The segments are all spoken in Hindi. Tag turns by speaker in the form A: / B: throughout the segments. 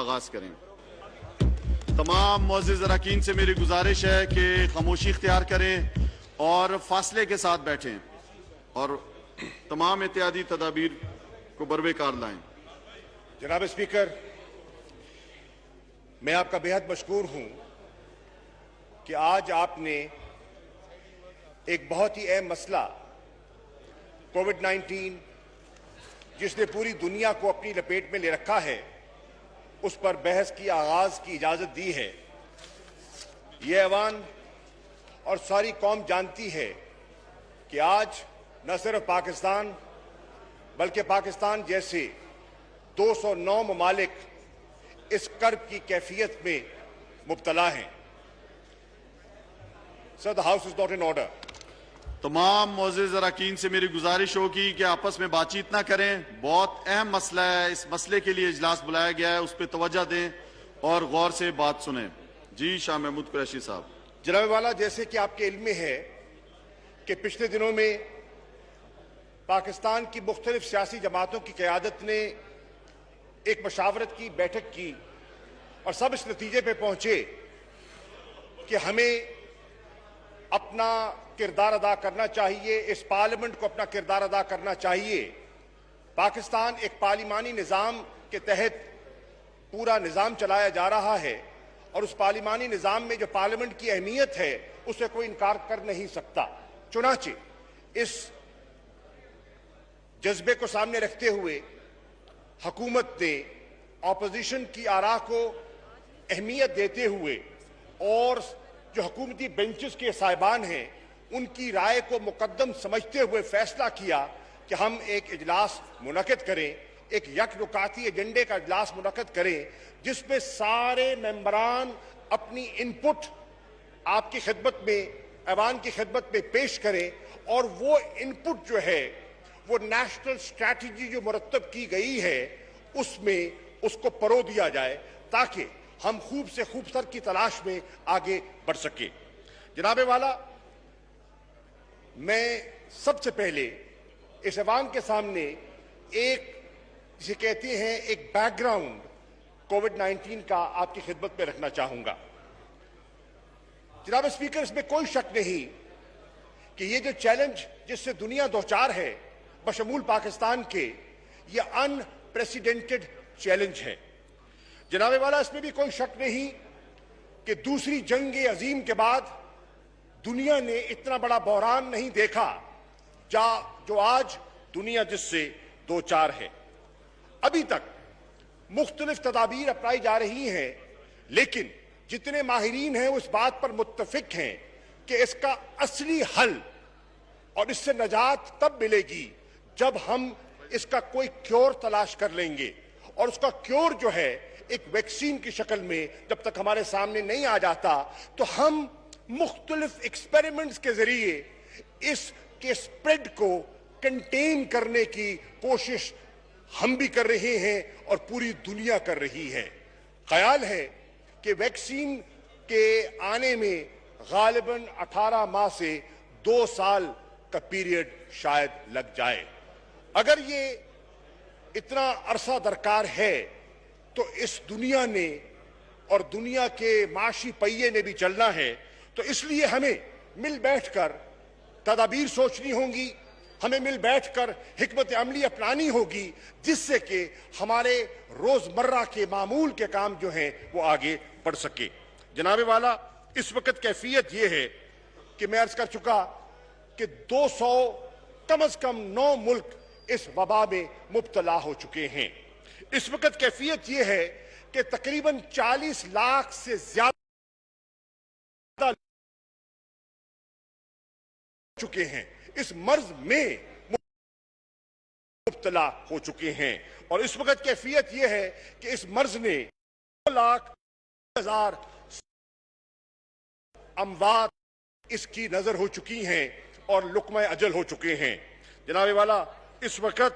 A: आगाज करें। तमाम मुअज़्ज़िज़ अरकान से मेरी गुजारिश है कि खामोशी इख्तियार करें और फासले के साथ बैठें और तमाम एहतियाती तदाबीर को बरवे कार लाएं।
B: जनाब स्पीकर, मैं आपका बेहद मशकूर हूं कि आज आपने एक बहुत ही अहम मसला कोविड-19 जिसने पूरी दुनिया को अपनी लपेट में ले रखा है, उस पर बहस की आगाज की इजाजत दी है। ये ऐवान और सारी कौम जानती है कि आज न सिर्फ पाकिस्तान बल्कि पाकिस्तान जैसे 209 ममालिक इस कर्ब की कैफियत में मुब्तला हैं। Sir, the house is not in order.
A: तमाम मुअज़्ज़िज़ अरकान से मेरी गुजारिश होगी कि आपस में बातचीत ना करें। बहुत अहम मसला है, इस मसले के लिए इजलास बुलाया गया है, उस पर तवज्जो दें और गौर से बात सुनें। जी शाह महमूद कुरैशी साहब।
B: जनाब वाला, जैसे कि आपके इल्म में है कि पिछले दिनों में पाकिस्तान की मुख्तलिफ सियासी जमातों की क़यादत ने एक मशावरत की बैठक की और सब इस नतीजे पे पहुंचे कि हमें अपना किरदार अदा करना चाहिए, इस पार्लियामेंट को अपना किरदार अदा करना चाहिए। पाकिस्तान एक पार्लिमानी निज़ाम के तहत पूरा निज़ाम चलाया जा रहा है और उस पार्लिमानी निज़ाम में जो पार्लियामेंट की अहमियत है उसे कोई इनकार कर नहीं सकता। चुनाचे इस जज्बे को सामने रखते हुए हुकूमत ने ऑपोजिशन की आरा को अहमियत देते हुए और जो हुकूमती बेंचेस के साहिबान हैं उनकी राय को मुकद्दम समझते हुए फैसला किया कि हम एक इजलास मुनक़िद करें, एक यकनुकाती एजेंडे का इजलास मुनक़िद करें जिसमें सारे मेंबरान अपनी इनपुट आपकी खिदमत में, ऐवान की खिदमत में पेश करें और वो इनपुट जो है वो नेशनल स्ट्रैटेजी जो मुरत्तब की गई है उसमें उसको परो दिया जाए ताकि हम खूब से खूबतर की तलाश में आगे बढ़ सके। जनाबे वाला, मैं सबसे पहले इस ऐवान के सामने एक जिसे कहते हैं एक बैकग्राउंड कोविड-19 का आपकी खिदमत में रखना चाहूंगा। जनाब स्पीकर, इसमें कोई शक नहीं कि ये जो चैलेंज जिससे दुनिया दो चार है बशमूल पाकिस्तान के, ये अनप्रेसिडेंटेड चैलेंज है। जनाबे वाला, इसमें भी कोई शक नहीं कि दूसरी जंग अजीम के बाद दुनिया ने इतना बड़ा बहरान नहीं देखा जो आज दुनिया जिससे दो चार है। अभी तक मुख्तलिफ तदाबीर अपनाई जा रही हैं, लेकिन जितने माहिरीन हैं वो इस बात पर मुत्तफिक हैं कि इसका असली हल और इससे नजात तब मिलेगी जब हम इसका कोई क्योर तलाश कर लेंगे और उसका क्योर जो है एक वैक्सीन की शक्ल में जब तक हमारे सामने नहीं आ जाता तो हम मुख्तलिफ एक्सपेरिमेंट्स के जरिए इसके स्प्रेड को कंटेन करने की कोशिश हम भी कर रहे हैं और पूरी दुनिया कर रही है। ख्याल है कि वैक्सीन के आने में गालिबन 18 माह से 2 साल का पीरियड शायद लग जाए। अगर ये इतना अरसा दरकार है तो इस दुनिया ने और दुनिया के माशी पहिए ने भी चलना है, तो इसलिए हमें मिल बैठकर तदाबीर सोचनी होंगी, हमें मिल बैठकर हिकमत अमली अपनानी होगी जिससे कि हमारे रोजमर्रा के मामूल के काम जो हैं वो आगे बढ़ सके। जनाबे वाला, इस वक्त कैफियत ये है कि मैं अर्ज कर चुका कि 200 कम से कम 9 मुल्क इस वबा में मुब्तला हो चुके हैं। इस वक्त कैफियत यह है कि तकरीबन 40 लाख से ज्यादा चुके हैं, इस मर्ज में मुब्तला हो चुके हैं और इस वक्त कैफियत यह है कि इस मर्ज ने 2,00,000 अमवात इसकी नजर हो चुकी हैं और लुक्मा अजल हो चुके हैं। जनाबे वाला, इस वक्त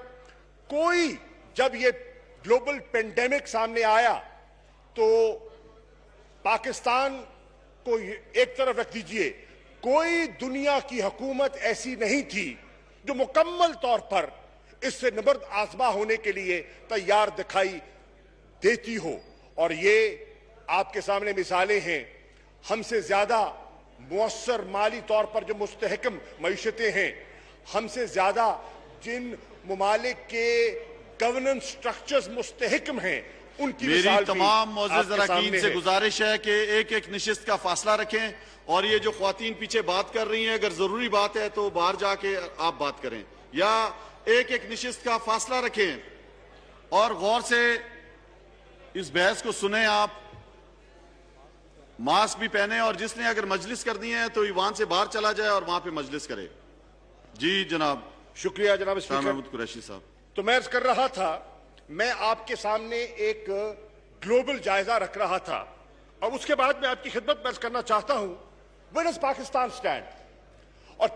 B: कोई जब ये ग्लोबल पेंडेमिक सामने आया तो पाकिस्तान को एक तरफ रख दीजिए, कोई दुनिया की हुकूमत ऐसी नहीं थी जो मुकम्मल तौर पर इससे निबर्द आज़मा होने के लिए तैयार दिखाई देती हो और ये आपके सामने मिसालें हैं। हमसे ज्यादा मुअस्सर माली तौर पर जो मुस्तहकम मईशतें हैं, हमसे ज्यादा जिन ममालिक के गवर्नेंस स्ट्रक्चर्स मुस्तहकम हैं, उनकी
A: मेरी
B: मिसाल भी
A: तमाम मोअज़्ज़िज़
B: आपके
A: अरकान
B: सामने
A: से
B: है।
A: गुजारिश है कि एक एक निशिस्त का फासला रखें, और ये जो ख्वातीन पीछे बात कर रही हैं, अगर जरूरी बात है तो बाहर जाके आप बात करें, या एक एक निशिस्त का फासला रखें और गौर से इस बहस को सुने। आप मास्क भी पहने, और जिसने अगर मजलिस करनी है तो ईवान से बाहर चला जाए और वहां पे मजलिस करे। जी जनाब।
B: शुक्रिया जनाब
A: शाह
B: स्पीकर।
A: महमूद कुरैशी साहब।
B: तो मैं अर्ज कर रहा था, मैं आपके सामने एक ग्लोबल जायजा रख रहा था, और उसके बाद मैं आपकी खिदमत में अर्ज करना चाहता हूं, वेयर डज पाकिस्तान स्टैंड। और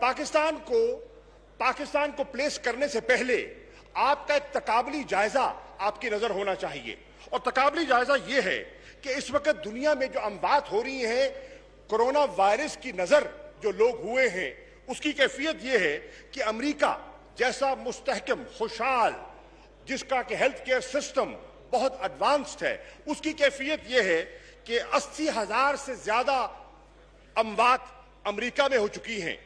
B: पाकिस्तान को प्लेस करने से पहले आपका एक तकाबली जायजा आपकी नजर होना चाहिए। और तकाबली जायजा यह है कि इस वक्त दुनिया में जो अमवात हो रही है कोरोना वायरस की नजर जो लोग हुए हैं, उसकी कैफियत यह है कि अमेरिका जैसा मुस्तहकम खुशहाल, जिसका कि हेल्थ केयर सिस्टम बहुत एडवांस्ड है, उसकी कैफियत यह है कि 80,000 से ज्यादा अमवात अमेरिका में हो चुकी हैं।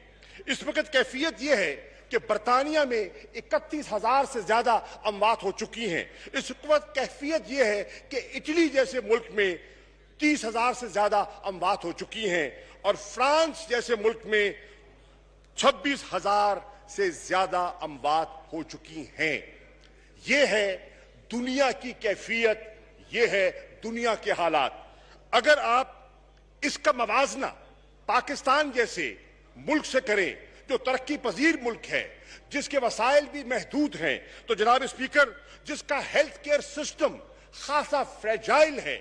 B: इस वक्त कैफियत यह है कि बरतानिया में 31,000 से ज्यादा अमवात हो चुकी हैं। इस वक्त कैफियत यह है कि इटली जैसे मुल्क में 30,000 से ज्यादा अमवात हो चुकी हैं, और फ्रांस जैसे मुल्क में 26,000 से ज्यादा अमवात हो चुकी हैं। यह है दुनिया की कैफियत, यह है दुनिया के हालात। अगर आप इसका मवाजना पाकिस्तान जैसे मुल्क से करें जो तरक्की पजीर मुल्क है, जिसके वसाइल भी महदूद हैं, तो जनाब स्पीकर, जिसका हेल्थ केयर सिस्टम खासा फ्रेजाइल है,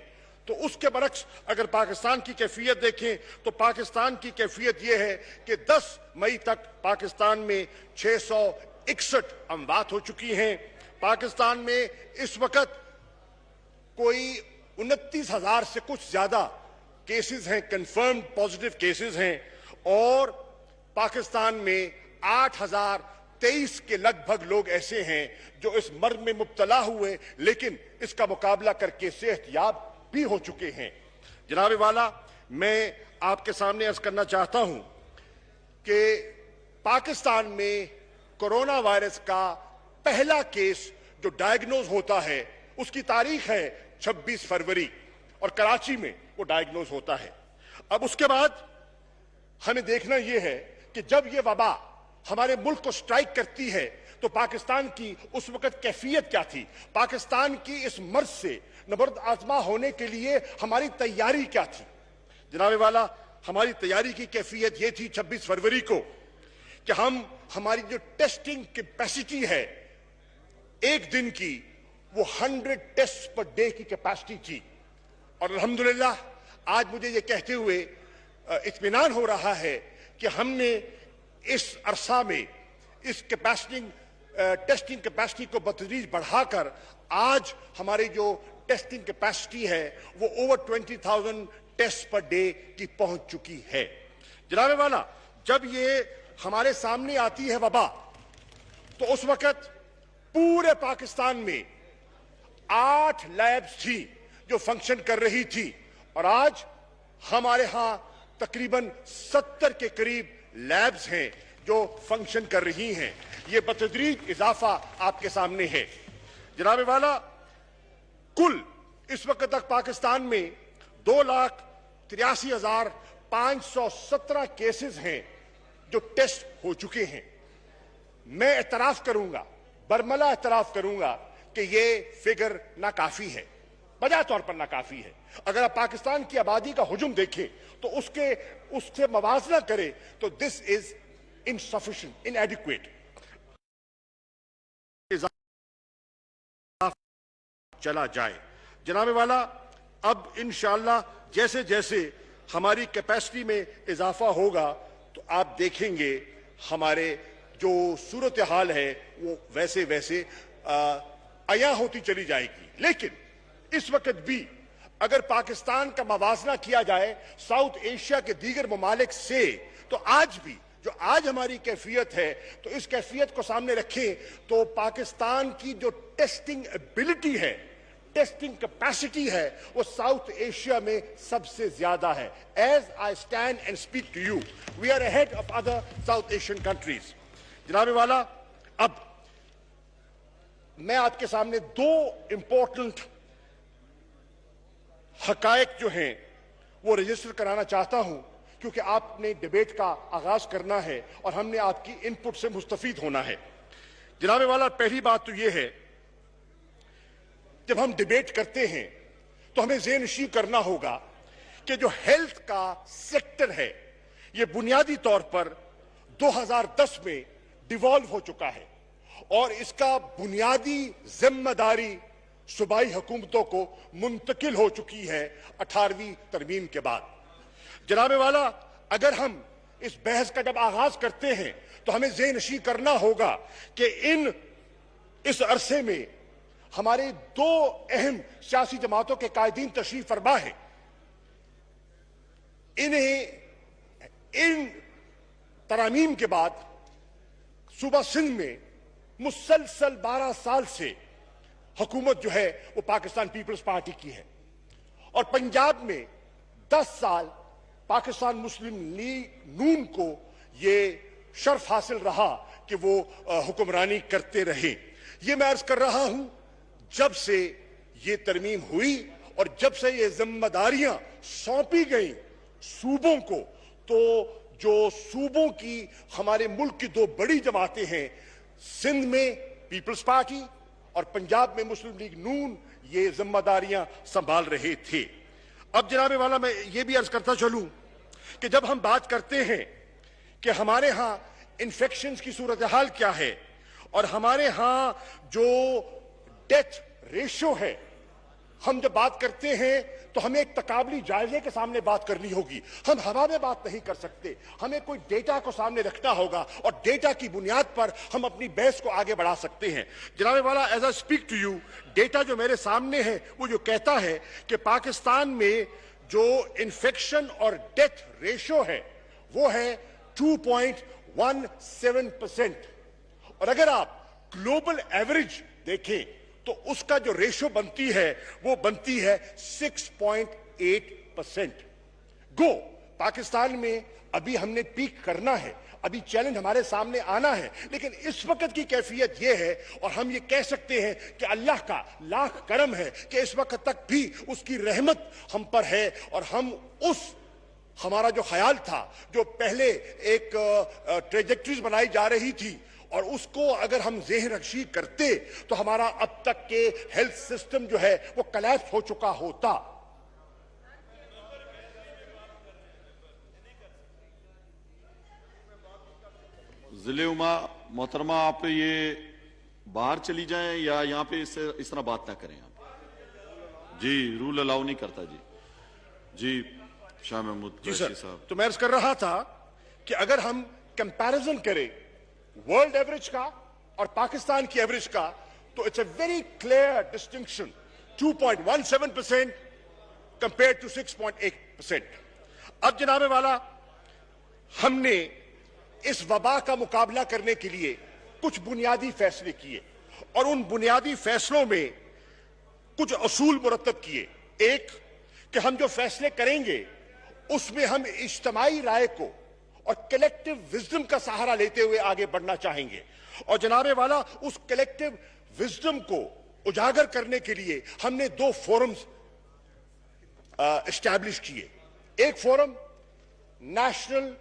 B: तो उसके बरक्स अगर पाकिस्तान की कैफियत देखें तो पाकिस्तान की कैफियत यह है कि 10 मई तक पाकिस्तान में 661 अमवात हो चुकी हैं। पाकिस्तान में इस वक्त कोई 29,000 से कुछ ज्यादा केसेस हैं, कंफर्म्ड पॉजिटिव केसेस हैं, और पाकिस्तान में 8,023 के लगभग लोग ऐसे हैं जो इस मर्ज में मुब्तला हुए, लेकिन इसका मुकाबला करके सेहतयाब भी हो चुके हैं। जनाब वाला, मैं आपके सामने अर्ज करना चाहता हूं कि पाकिस्तान में कोरोना वायरस का पहला केस जो डायग्नोज होता है, उसकी तारीख है 26 फरवरी, और कराची में वो डायग्नोज होता है। अब उसके बाद हमें देखना यह है कि जब यह वबा हमारे मुल्क को स्ट्राइक करती है तो पाकिस्तान की उस वक्त कैफियत क्या थी, पाकिस्तान की इस मर्ज से नबर्द आजमा होने के लिए हमारी तैयारी क्या थी। जनाब वाला, हमारी तैयारी की कैफियत यह थी 26 फरवरी को कि हमारी जो टेस्टिंग कैपेसिटी है एक दिन की, वो 100 टेस्ट पर डे की कैपेसिटी थी, और अल्हम्दुलिल्लाह आज मुझे ये कहते हुए इत्मीनान हो रहा है कि हमने इस अरसा में इस टेस्टिंग कैपेसिटी को बतदरीज बढ़ाकर आज हमारी जो टेस्टिंग कैपेसिटी है वो ओवर 20,000 टेस्ट पर डे की पहुंच चुकी है। जनाब वाला, जब ये हमारे सामने आती है वबा, तो उस वक्त पूरे पाकिस्तान में 8 लैब्स थी जो फंक्शन कर रही थी, और आज हमारे यहां तकरीबन 70 के करीब लैब्स हैं जो फंक्शन कर रही हैं। यह बतदरीज इजाफा आपके सामने है। जनाब वाला, कुल इस वक्त तक पाकिस्तान में 2,83,517 केसेस हैं जो टेस्ट हो चुके हैं। मैं एतराफ करूंगा, बरमला एतराफ करूंगा कि यह फिगर नाकाफी है, बजा तौर पर नाकाफी है। अगर आप पाकिस्तान की आबादी का हुजूम देखें तो उससे मवाजना करें तो दिस इज इनसफिशिएंट, इनएडिक्वेट। चला जाए जनाब वाला, अब इंशाअल्लाह जैसे जैसे हमारी कैपेसिटी में इजाफा होगा तो आप देखेंगे हमारे जो सूरत हाल है वो वैसे वैसे अया होती चली जाएगी। लेकिन इस वक्त भी अगर पाकिस्तान का मवाजना किया जाए साउथ एशिया के दीगर ममालिक से, तो आज भी जो आज हमारी कैफियत है, तो इस कैफियत को सामने रखें तो पाकिस्तान की जो टेस्टिंग एबिलिटी है, टेस्टिंग कैपेसिटी है वो साउथ एशिया में सबसे ज्यादा है। As I stand and speak to you, we are ahead of other South Asian countries. जनाब वाला, अब मैं आपके सामने दो इंपॉर्टेंट हकायक जो हैं वो रजिस्टर कराना चाहता हूं, क्योंकि आपने डिबेट का आगाज करना है और हमने आपकी इनपुट से मुस्तफीद होना है। जनाब वाला, पहली बात तो यह है, जब हम डिबेट करते हैं तो हमें ज़हन-नशीं करना होगा कि जो हेल्थ का सेक्टर है यह बुनियादी तौर पर 2010 में डिवॉल्व हो चुका है और इसका बुनियादी जिम्मेदारी सूबाई हुकूमतों को मुंतकिल हो चुकी है 18वीं तरमीम के बाद। जनाब वाला, अगर हम इस बहस का जब आगाज करते हैं तो हमें ज़हन-नशीं करना होगा कि इस अरसे में हमारे दो अहम सियासी जमातों के कायदीन तशरीफ फरमा है। इन तरामीम के बाद सूबा सिंध में मुसलसल 12 साल से हुकूमत जो है वो पाकिस्तान पीपल्स पार्टी की है और पंजाब में 10 साल पाकिस्तान मुस्लिम लीग नून को ये शर्फ हासिल रहा कि वो हुक्मरानी करते रहे। ये मैं अर्ज कर रहा हूं, जब से ये तरमीम हुई और जब से ये जिम्मेदारियां सौंपी गई सूबों को, तो जो सूबों की हमारे मुल्क की दो बड़ी जमातें हैं, सिंध में पीपल्स पार्टी और पंजाब में मुस्लिम लीग नून, ये जिम्मेदारियां संभाल रहे थे। अब जनाब वाला, मैं ये भी अर्ज करता चलूं कि जब हम बात करते हैं कि हमारे यहां इन्फेक्शंस की सूरत हाल क्या है और हमारे यहां जो डेथ रेशियो है, हम जब बात करते हैं तो हमें एक तकाबली जायजे के सामने बात करनी होगी। हम हवा में बात नहीं कर सकते, हमें कोई डेटा को सामने रखना होगा और डेटा की बुनियाद पर हम अपनी बहस को आगे बढ़ा सकते हैं। जनाब वाला, as I speak to you, data जो मेरे सामने है वो जो कहता है कि पाकिस्तान में जो इन्फेक्शन और डेथ रेशियो है वो है 2.17%, और अगर आप ग्लोबल एवरेज देखें तो उसका जो रेशियो बनती है वो बनती है 6.8%। गो पाकिस्तान में अभी हमने पीक करना है, अभी चैलेंज हमारे सामने आना है, लेकिन इस वक्त की कैफियत यह है और हम ये कह सकते हैं कि अल्लाह का लाख करम है कि इस वक्त तक भी उसकी रहमत हम पर है और हम हमारा जो ख्याल था, जो पहले एक ट्रेजेक्टरीज बनाई जा रही थी और उसको अगर हम ज़हन-नशीं करते तो हमारा अब तक के हेल्थ सिस्टम जो है वो कोलैप्स हो चुका होता।
A: जिले उमा मोहतरमा, आप ये बाहर चली जाएं या यहाँ पे इस तरह बात ना करें आप। जी, रूल अलाउ नहीं करता जी। जी शाह महमूद
B: जी सर
A: साहब।
B: तो मैं अर्ज कर रहा था कि अगर हम कंपैरिजन करें वर्ल्ड एवरेज का और पाकिस्तान की एवरेज का, तो it's a very clear distinction, 2.17% compare to 6.8%। अब जनाब वाला, हमने इस वबा का मुकाबला करने के लिए कुछ बुनियादी फैसले किए और उन बुनियादी फैसलों में कुछ असूल मुरतब किए। एक, कि हम जो फैसले करेंगे उसमें हम इज्तिमाई राय को और कलेक्टिव विजडम का सहारा लेते हुए आगे बढ़ना चाहेंगे और जनाबे वाला, उस कलेक्टिव विजडम को उजागर करने के लिए हमने दो फोरम्स एस्टैब्लिश किए। एक फोरम नेशनल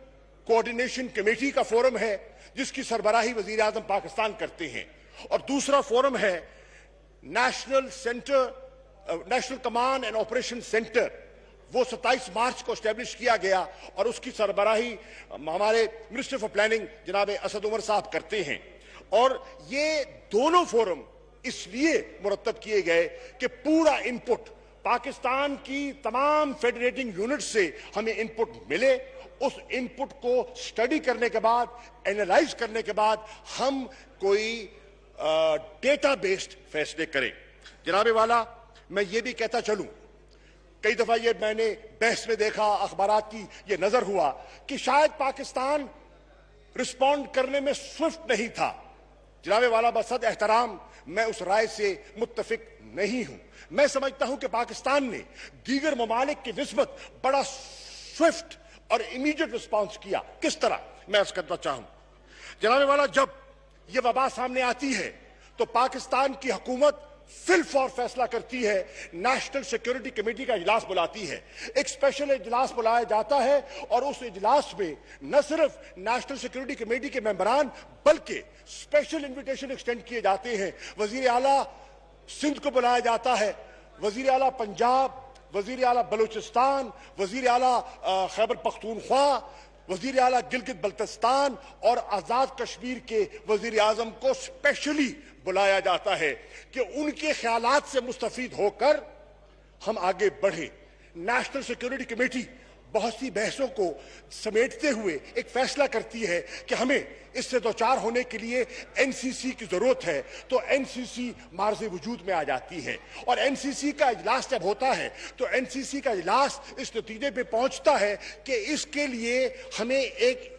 B: कोऑर्डिनेशन कमेटी का फोरम है जिसकी सरबराही वजीर आजम पाकिस्तान करते हैं, और दूसरा फोरम है national command and operation centre, वो 27 मार्च को एस्टैब्लिश किया गया और उसकी सरबराही हमारे मिनिस्टर फॉर प्लानिंग जनाब असद उमर साहब करते हैं। और ये दोनों फोरम इसलिए मुरतब किए गए कि पूरा इनपुट पाकिस्तान की तमाम फेडरेटिंग यूनिट से हमें इनपुट मिले, उस इनपुट को स्टडी करने के बाद, एनालाइज करने के बाद हम कोई डेटा बेस्ड फैसले करें। जनाबे वाला, मैं ये भी कहता चलूं, कई दफा ये मैंने बहस में देखा, अखबारात की ये नजर हुआ कि शायद पाकिस्तान रिस्पॉन्ड करने में स्विफ्ट नहीं था। जनाबे वाला, बसद एहतराम मैं उस राय से मुत्तफिक नहीं हूं। मैं समझता हूं कि पाकिस्तान ने दीगर ममालिक की निस्बत बड़ा स्विफ्ट और इमीडिएट रिस्पॉन्स किया। किस तरह, मैं अर्ज करना चाहूं, जनाब वाला, जब यह वबा सामने आती है तो पाकिस्तान की हुकूमत फिल फॉर फैसला करती है, नेशनल सिक्योरिटी कमेटी का इजलास बुलाती है, एक स्पेशल इजलास बुलाया जाता है और उस इजलास में न सिर्फ नेशनल सिक्योरिटी कमेटी के मेंबरान बल्कि स्पेशल इन्विटेशन एक्सटेंड किए जाते हैं। वजीर आला सिंध को बुलाया जाता है, वजीर आला पंजाब, वजीर आला बलूचिस्तान, वजीर आला खैबर पख्तूनख्वा, वजीर आला गिलगित बल्तिस्तान और आजाद कश्मीर के वजीर आजम को स्पेशली बुलाया जाता है कि उनके ख्यालात से मुस्तफीद होकर हम आगे बढ़े। नेशनल सिक्योरिटी कमेटी बहुत सी बहसों को समेटते हुए एक फैसला करती है कि हमें इससे दो चार होने के लिए एनसीसी की जरूरत है, तो एनसीसी मार्ज़े वजूद में आ जाती है। और एनसीसी का इजलास जब होता है तो एनसीसी का इजलास इस नतीजे पे पहुंचता है कि इसके लिए हमें एक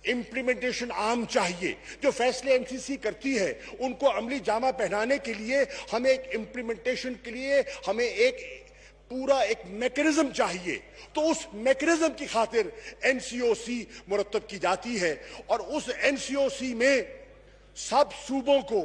B: इम्प्लीमेंटेशन आर्म चाहिए। जो फैसले एनसीसी करती है उनको अमली जामा पहनाने के लिए हमें एक इम्प्लीमेंटेशन के लिए हमें एक पूरा एक मैकेनिज्म चाहिए। तो उस मैकेनिज्म की खातिर एनसीओसी मुरतब की जाती है और उस एनसीओसी में सब सूबों को,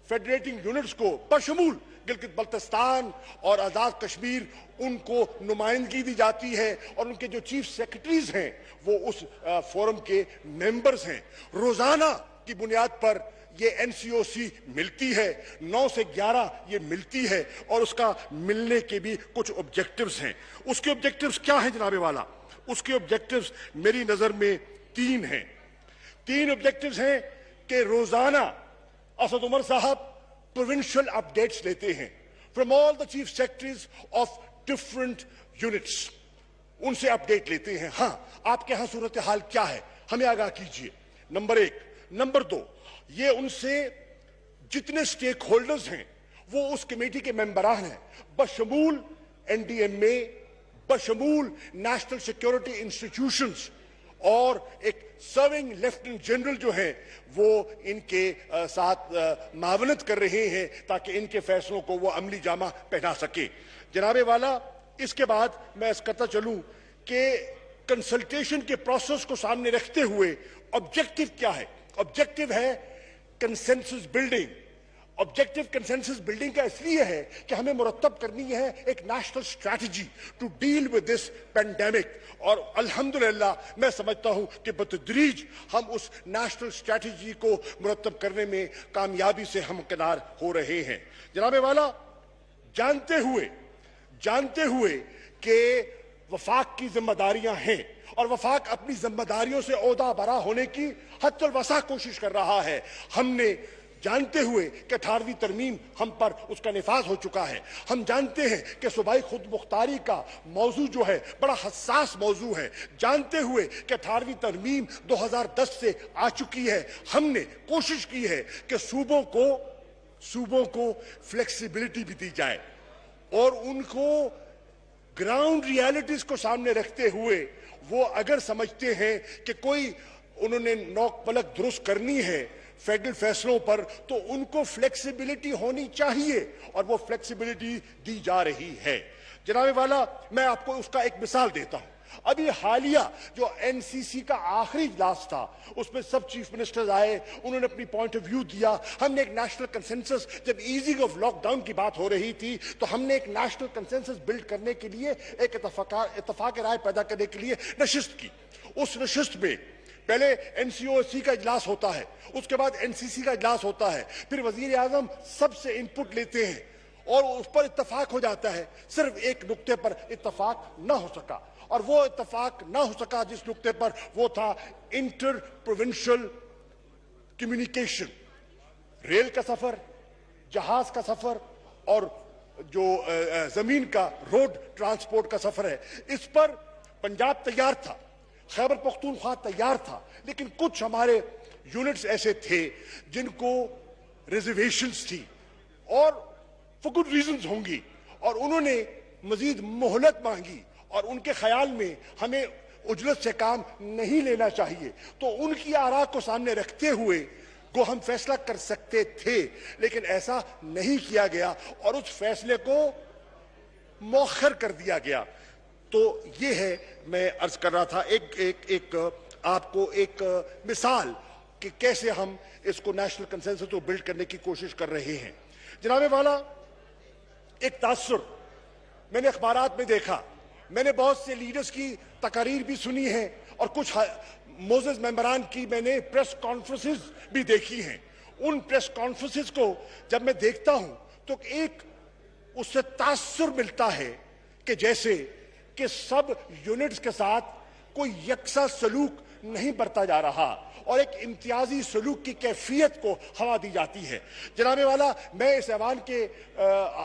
B: फेडरेटिंग यूनिट्स को बशमूल गिलगित बल्तिस्तान और आजाद कश्मीर, उनको नुमाइंदगी दी जाती है और उनके जो चीफ सेक्रेटरीज हैं वो उस फोरम के मेंबर्स हैं। रोजाना की बुनियाद पर ये एनसीओसी मिलती है, 9 से 11 ये मिलती है और उसका मिलने के भी कुछ ऑब्जेक्टिव्स हैं। उसके ऑब्जेक्टिव्स क्या हैं जनाबे वाला? उसके ऑब्जेक्टिव्स मेरी नजर में 3 हैं। 3 ऑब्जेक्टिव्स हैं कि रोजाना असद उमर साहब प्रोविंशियल अपडेट्स लेते हैं from all the chief secretaries of different units, उनसे अपडेट लेते हैं। हाँ, आपके यहां सूरत हाल क्या है, हमें आगाह कीजिए, नंबर 1। नंबर 2, ये उनसे जितने स्टेक होल्डर्स हैं वो उस कमेटी के मेंबरान हैं, बशमूल एनडीएमए, बशमूल नेशनल सिक्योरिटी इंस्टीट्यूशंस और एक सर्विंग लेफ्टिनेंट जनरल जो हैं वो इनके साथ मावनत कर रहे हैं ताकि इनके फैसलों को वो अमली जामा पहना सके। जनाबे वाला, इसके बाद मैं इस कहता चलूं कि कंसल्टेशन के प्रोसेस को सामने रखते हुए ऑब्जेक्टिव क्या है? ऑब्जेक्टिव है consensus building. Objective consensus building का इसलिए है कि हमें मुरत्तब करनी है एक national strategy to deal with this pandemic और अल्हम्दुलिल्लाह मैं समझता हूं कि बतदरीज हम उस नेशनल स्ट्रैटेजी को मुरत्तब करने में कामयाबी से हमकिनार हो रहे हैं। जनाबे वाला, जानते हुए कि वफाक की जिम्मेदारियां हैं और वफाक अपनी जिम्मेदारियों से ओहदा बरा होने की हद्दुल वसा कोशिश कर रहा है, हमने जानते हुए कि 18वीं तरमीम हम पर उसका निफाज हो चुका है, हम जानते हैं कि सूबाई खुद मुख्तारी का मौजू जो है बड़ा हसास मौजू है, जानते हुए कि 18वीं तरमीम 2010 से आ चुकी है, हमने कोशिश की है कि सूबों को फ्लेक्सिबिलिटी भी दी जाए और उनको ग्राउंड रियलिटीज को सामने रखते हुए वो अगर समझते हैं कि कोई उन्होंने नोक पलक दुरुस्त करनी है फेडरल फैसलों पर तो उनको फ्लेक्सिबिलिटी होनी चाहिए और वो फ्लेक्सिबिलिटी दी जा रही है। जनाबे वाला, मैं आपको उसका एक मिसाल देता हूं। अभी हालिया जो एनसीसी का आखिरी इजलास था उसमें सब चीफ मिनिस्टर्स आए, उन्होंने अपनी पॉइंट ऑफ व्यू दिया। हमने एक नेशनल कंसेंसस, जब ईजिंग ऑफ लॉकडाउन की बात हो रही थी तो हमने एक नेशनल कंसेंसस बिल्ड करने के लिए एक इत्तफाक राय पैदा करने के लिए नशिस्त की। उस नशिस्त में पहले एनसीओसी का इजलास होता है, उसके बाद एनसीसी का इजलास होता है, फिर वजीर आजम सबसे इनपुट लेते हैं और उस पर इत्तफाक हो जाता है। सिर्फ एक नुक्ते पर इत्तफाक ना हो सका और वो इत्तफाक ना हो सका जिस नुक्ते पर वो था इंटर प्रोविंशियल कम्युनिकेशन, रेल का सफर, जहाज का सफर और जो जमीन का रोड ट्रांसपोर्ट का सफर है। इस पर पंजाब तैयार था, खैबर पख्तूनख्वा तैयार था, लेकिन कुछ हमारे यूनिट्स ऐसे थे जिनको रिजर्वेशंस थी और फॉर गुड रीजंस होंगी और उन्होंने मजीद मोहलत मांगी और उनके ख्याल में हमें उजलत से काम नहीं लेना चाहिए। तो उनकी आरा को सामने रखते हुए को हम फैसला कर सकते थे, लेकिन ऐसा नहीं किया गया और उस फैसले को मौखर कर दिया गया। तो ये है, मैं अर्ज कर रहा था, आपको एक मिसाल कि कैसे हम इसको नेशनल कंसेंसस को बिल्ड करने की कोशिश कर रहे हैं। जनाबे वाला, एक तासुर मैंने अखबारात में देखा, मैंने बहुत से लीडर्स की तकारीर भी सुनी है और कुछ मोजेस मेंबरान की मैंने प्रेस कॉन्फ्रेंसेस भी देखी हैं। उन प्रेस कॉन्फ्रेंसेस को जब मैं देखता हूं तो एक उससे तासुर मिलता है कि जैसे कि सब यूनिट्स के साथ कोई यकसा सलूक नहीं बरता जा रहा और एक इम्तियाजी सलूक की कैफियत को हवा दी जाती है। जनाबे वाला, मैं इस ऐवान के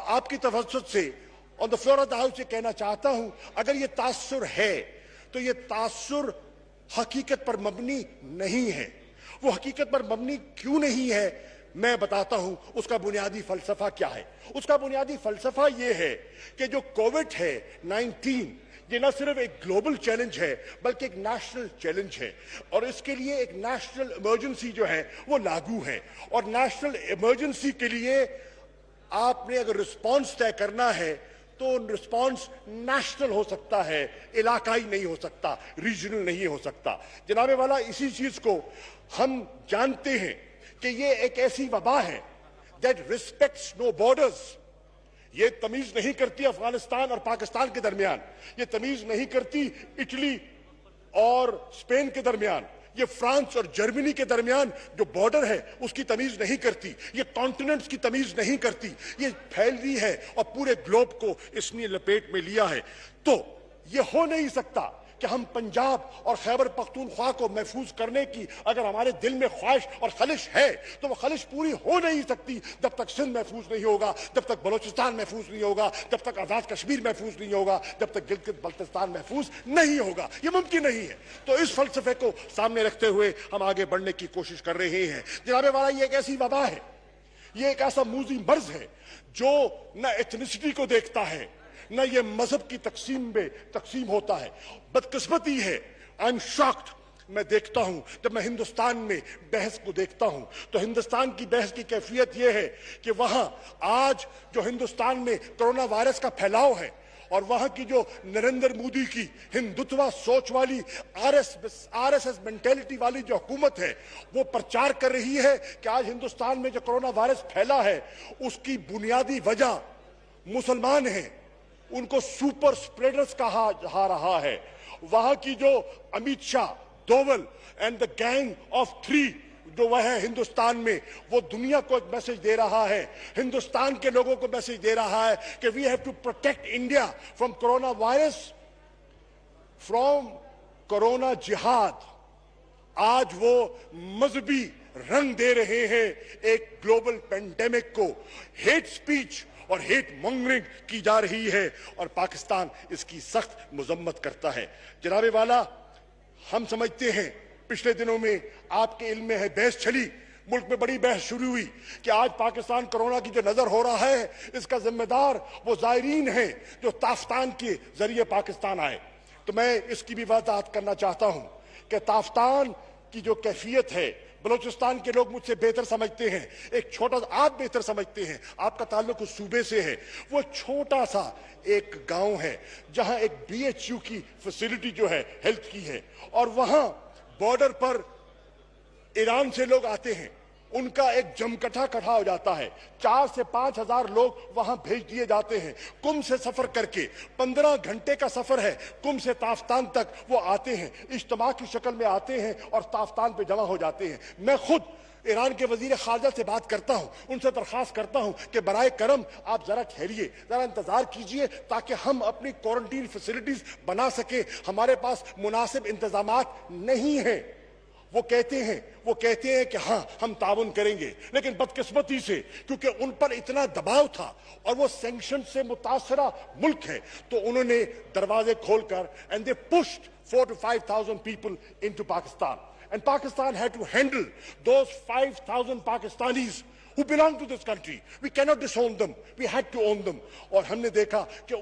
B: आपकी तवज्जुह से on the floor of the house ये कहना चाहता हूं, अगर ये तासुर है तो ये तासुर हकीकत पर मबनी नहीं है। वो हकीकत पर मबनी क्यों नहीं है, मैं बताता हूं उसका बुनियादी फलसफा क्या है। उसका बुनियादी फलसफा यह है कि जो कोविड है 19, ये न सिर्फ एक ग्लोबल चैलेंज है बल्कि एक नेशनल चैलेंज है और इसके लिए एक नेशनल इमरजेंसी जो है वो लागू है। और नेशनल इमरजेंसी के लिए आपने अगर रिस्पॉन्स तय करना है तो रिस्पॉन्स नेशनल हो सकता है, इलाकाई नहीं हो सकता, रीजनल नहीं हो सकता। जनाबे वाला, इसी चीज को हम जानते हैं कि ये एक ऐसी वबा है दैट रिस्पेक्ट्स नो बॉर्डर्स। ये तमीज नहीं करती अफगानिस्तान और पाकिस्तान के दरमियान, ये तमीज नहीं करती इटली और स्पेन के दरमियान, ये फ्रांस और जर्मनी के दरमियान जो बॉर्डर है उसकी तमीज नहीं करती, ये कॉन्टिनेंट्स की तमीज नहीं करती, ये फैल रही है और पूरे ग्लोब को इसने लपेट में लिया है। तो ये हो नहीं सकता कि हम पंजाब और खैबर पख्तूनख्वा को महफूज करने की अगर हमारे दिल में ख्वाहिश और खलिश है तो वो खलिश पूरी हो नहीं सकती जब तक सिंध महफूज नहीं होगा, जब तक बलोचिस्तान महफूज नहीं होगा, जब तक आजाद कश्मीर महफूज नहीं होगा, जब तक गिलगित बल्तिस्तान महफूज नहीं होगा। ये मुमकिन नहीं है। तो इस फलसफे को सामने रखते हुए हम आगे बढ़ने की कोशिश कर रहे हैं। जनाबे वाला, ये एक ऐसी वबा है, ये एक ऐसा मूजी मर्ज है जो न एथनिसिटी को देखता है न ये मजहब की तकसीम होता है। बदकिस्मती है, आई एम शॉक्ड, मैं देखता हूं जब मैं हिंदुस्तान में बहस को देखता हूं तो हिंदुस्तान की बहस की कैफियत यह है कि वहां आज जो हिंदुस्तान में कोरोना वायरस का फैलाव है और वहां की जो नरेंद्र मोदी की हिंदुत्व सोच वाली आरएसएस मेंटेलिटी वाली जो हुकूमत है वो प्रचार कर रही है कि आज हिंदुस्तान में जो कोरोना वायरस फैला है उसकी बुनियादी वजह मुसलमान हैं, उनको सुपर स्प्रेडर्स कहा जा रहा है। वहां की जो Amit Shah, Doval and the gang of 3 जो वह है हिंदुस्तान में, वो दुनिया को एक मैसेज दे रहा है, हिंदुस्तान के लोगों को मैसेज दे रहा है कि we have to protect India from corona virus, from corona जिहाद। आज वो मजहबी रंग दे रहे हैं एक ग्लोबल पेंडेमिक को। हेट स्पीच और हेट मॉन्गरिंग की जा रही है और पाकिस्तान इसकी सख्त मजम्मत करता है। जनाबे वाला, हम समझते हैं पिछले दिनों में आपके इल्म में है बहस चली, मुल्क में बड़ी बहस शुरू हुई कि आज पाकिस्तान कोरोना की जो नजर हो रहा है इसका जिम्मेदार वो जायरीन है जो ताफ्तान के जरिए पाकिस्तान आए। तो मैं इसकी भी वजाहत करना चाहता हूं कि ताफ्तान की जो कैफियत है बलोचिस्तान के लोग मुझसे बेहतर समझते हैं, एक छोटा आप बेहतर समझते हैं, आपका ताल्लुक उस सूबे से है। वो छोटा सा एक गांव है जहां एक बीएचयू की फैसिलिटी जो है हेल्थ की है और वहां बॉर्डर पर ईरान से लोग आते हैं, उनका एक जमकटा इकट्ठा हो जाता है। 4 से 5 हजार लोग वहां भेज दिए जाते हैं कुम से सफर करके। 15 घंटे का सफर है कुम से ताफ्तान तक। वो आते हैं, इज्तिमा की शक्ल में आते हैं और ताफ्तान पे जमा हो जाते हैं। मैं खुद ईरान के वजीर खारजा से बात करता हूं, उनसे दरखास्त करता हूं कि बराए करम आप जरा ठहरिए, जरा इंतजार कीजिए ताकि हम अपनी क्वारंटीन फैसिलिटीज बना सके। हमारे पास मुनासिब इंतजामात नहीं है। वो कहते हैं कि हाँ हम ताउन करेंगे, लेकिन बदकिस्मती से क्योंकि उन पर इतना दबाव था और वो सैंक्शन से मुतासरा मुल्क है तो उन्होंने दरवाजे खोलकर and they pushed 4,000 to 5,000 people into Pakistan and Pakistan had to handle those 5,000 Pakistanis who belong to this country. We cannot disown them. We had to own them. और हमने देखा कि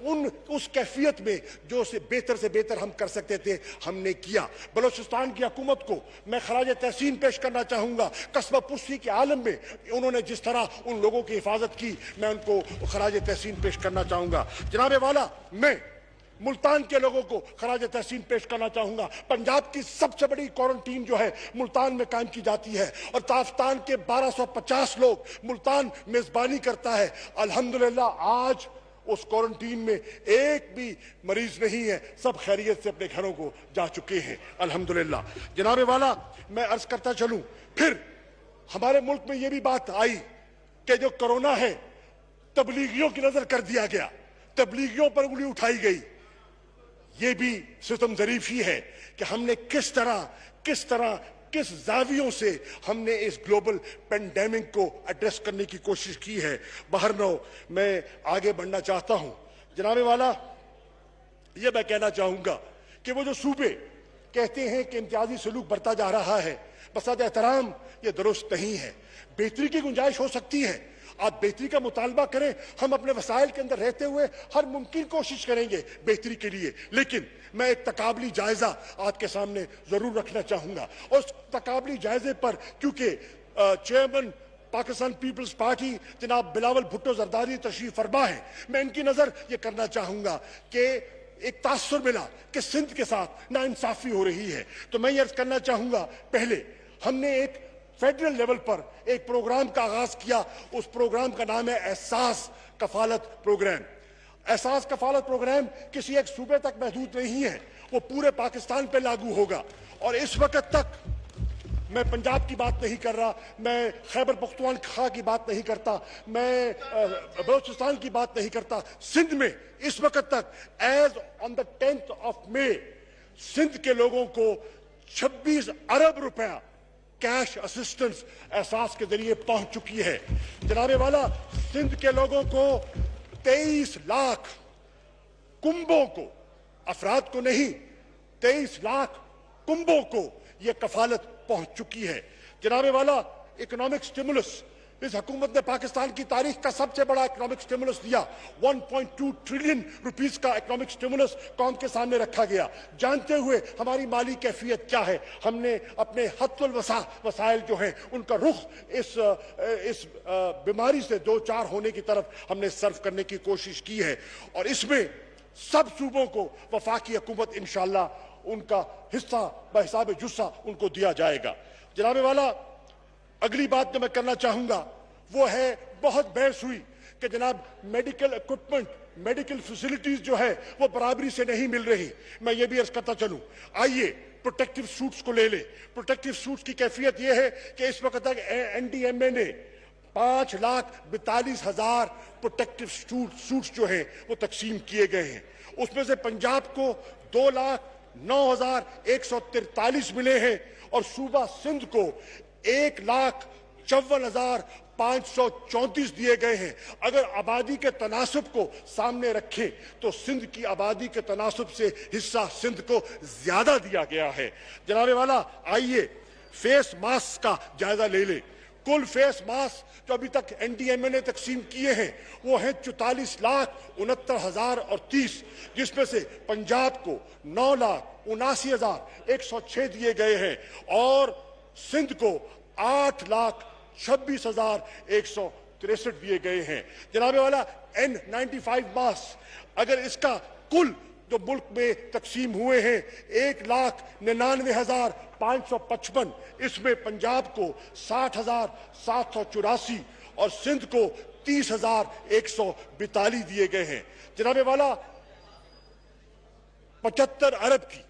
B: उस कैफियत में जो से बेहतर हम कर सकते थे, हमने किया। बलोचिस्तान की हुकूमत को मैं खराज तहसीन पेश करना चाहूंगा। कस्बा पुस्ती के आलम में उन्होंने जिस तरह उन लोगों की हिफाजत की, मैं उनको खराज तहसीन पेश करना चाहूंगा। जनाबे वाला, मैं मुल्तान के लोगों को खराज तहसीन पेश करना चाहूंगा। पंजाब की सबसे बड़ी क्वारंटीन जो है मुल्तान में कायम की जाती है और ताफ्तान के 1250 लोग मुल्तान मेजबानी करता है। अल्हम्दुलिल्लाह आज उस क्वारंटीन में एक भी मरीज नहीं है, सब खैरियत से अपने घरों को जा चुके हैं अल्हम्दुलिल्लाह। जनाबे वाला, मैं अर्ज करता चलूं, फिर हमारे मुल्क में यह भी बात आई कि जो कोरोना है तबलीगियों की नजर कर दिया गया, तबलीगियों पर उंगली उठाई गई। ये भी सितम ज़रीफ़ी है कि हमने किस जावियों से हमने इस ग्लोबल पेंडेमिक को एड्रेस करने की कोशिश की है। बहरनो मैं आगे बढ़ना चाहता हूं। जनाबे वाला, ये मैं कहना चाहूंगा कि वो जो सूबे कहते हैं कि इम्तियाजी सलूक बढ़ता जा रहा है, बसात एहतराम ये दुरुस्त नहीं है। बेहतरी की गुंजाइश हो सकती है, आप बेहतरी का मुतालबा करें, हम अपने वसाइल के अंदर रहते हुए हर मुमकिन कोशिश करेंगे बेहतरी के लिए। लेकिन मैं एक तकाबली जायजा आपके सामने जरूर रखना चाहूंगा और उस तकाबली जायजे पर, क्योंकि चेयरमैन पाकिस्तान पीपल्स पार्टी जनाब बिलावल भुट्टो जरदारी तशरीफ फरमा है, मैं इनकी नजर ये करना चाहूंगा कि एक तासुर मिला कि सिंध के साथ नाइंसाफी हो रही है। तो मैं ये अर्ज करना चाहूंगा, पहले हमने एक फेडरल लेवल पर एक प्रोग्राम का आगाज किया। उस प्रोग्राम का नाम है एहसास कफालत प्रोग्राम। एहसास कफालत प्रोग्राम किसी एक सूबे तक महदूद नहीं है, वो पूरे पाकिस्तान पे लागू होगा। और इस वक्त तक मैं पंजाब की बात नहीं कर रहा, मैं खैबर पख्तूनख्वा की बात नहीं करता, मैं बलोचिस्तान की बात नहीं करता। सिंध में इस वक्त तक as on the 10th of May Sindh के लोगों को 26 अरब रुपया कैश असिस्टेंस एहसास के जरिए पहुंच चुकी है। जनाबे वाला, सिंध के लोगों को 23 लाख कुंभों को, अफराद को नहीं, 23 लाख कुंभों को यह कफालत पहुंच चुकी है। जनाबे वाला, इकोनॉमिक स्टिमुलस, इस हुकूमत ने पाकिस्तान की तारीख का सबसे बड़ा इकोनॉमिक स्टिमुलस दिया। 1.2 ट्रिलियन रुपीस का इकोनॉमिक स्टिमुलस कौम के सामने रखा गया। जानते हुए हमारी माली कैफियत क्या है, हमने अपने हत्तुल वसाइल जो हैं उनका रुख इस बीमारी से दो चार होने की तरफ हमने सर्व करने की कोशिश की है। और इसमें सब सूबों को वफाकी हुकूमत इंशाअल्लाह उनका हिस्सा बहिसाब जुस्सा उनको दिया जाएगा। जनाबे वाला, अगली बात जो मैं करना चाहूंगा वो है, बहुत बहस हुई कि जनाब मेडिकल इक्विपमेंट, मेडिकल फैसिलिटीज जो है वो बराबरी से नहीं मिल रही। मैं ये भी अर्ज करता चलूं, आइए प्रोटेक्टिव सूट्स को ले ले। प्रोटेक्टिव सूट्स की कैफियत ये है कि इस वक्त तक NDMA ने 5,42,000 प्रोटेक्टिव सूट्स जो हैं वो तकसीम किए गए हैं। उसमें से पंजाब को 2,09,143 मिले हैं और सूबा सिंध को 1,54,534 दिए गए हैं। अगर आबादी के तनासब को सामने रखें तो सिंध की आबादी के तनासब से हिस्सा सिंध को ज्यादा दिया गया है। जनाबे वाला, आइए फेस मास्क का जायजा ले ले। कुल फेस मास्क जो अभी तक NDMA ने तकसीम किए हैं वो हैं 44,69,030, जिसमें से पंजाब को 9,79,106 दिए गए हैं और सिंध को 8,26,163 दिए गए हैं। जनाबे वाला, N95 मास्क, अगर इसका कुल जो मुल्क में तकसीम हुए हैं 1,99,555, इसमें पंजाब को 60,784 और सिंध को 30,142 दिए गए हैं। जनाबे वाला, 75 अरब की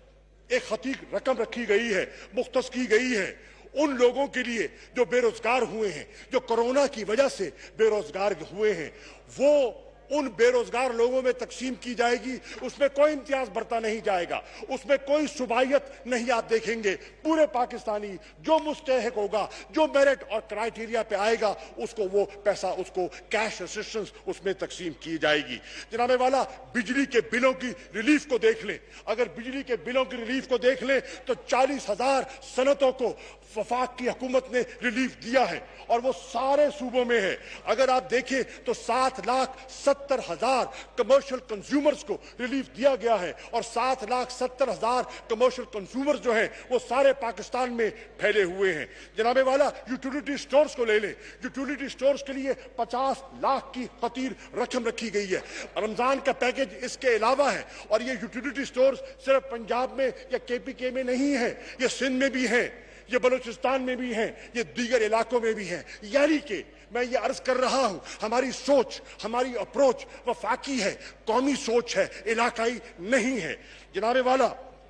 B: एक खतीक रकम रखी गई है, मुख्तस की गई है उन लोगों के लिए जो बेरोजगार हुए हैं, जो कोरोना की वजह से बेरोजगार हुए हैं। वो उन बेरोजगार लोगों में तकसीम की जाएगी, उसमें कोई इम्तियाज बरता नहीं जाएगा, उसमें कोई सुबाहियत नहीं आप देखेंगे। पूरे पाकिस्तानी जो मुस्तहिक होगा, जो मेरिट और क्राइटेरिया पे आएगा, उसको वो पैसा, उसको कैश असिस्टेंस उसमें तकसीम की जाएगी। जनाबे वाला, बिजली के बिलों की रिलीफ को देख लें। अगर बिजली के बिलों की रिलीफ को देख लें तो 40,000 सनतों को वफाक की हुकूमत ने रिलीफ दिया है और वो सारे सूबों में है। अगर आप देखें तो 7,70,000 कमर्शियल कंज्यूमर्स को रिलीफ दिया गया है और 7,70,000 कमर्शियल कंज्यूमर्स जो हैं वो सारे पाकिस्तान में फैले हुए हैं। जनाबे वाला, यूटिलिटी स्टोर्स को ले लें। यूटिलिटी स्टोर्स के लिए 50 लाख की खतीर रकम रखी गई है। रमजान का पैकेज इसके अलावा है और ये यूटिलिटी स्टोर्स सिर्फ पंजाब में या KPK में नहीं है, ये सिंध में भी है, ये बलूचिस्तान में भी हैं, ये दीगर इलाकों में भी हैं। यानी कि मैं ये अर्ज कर रहा हूं, हमारी सोच, हमारी अप्रोच वफाकी है, कौमी सोच है, इलाकाई नहीं है। जनाबे वाला,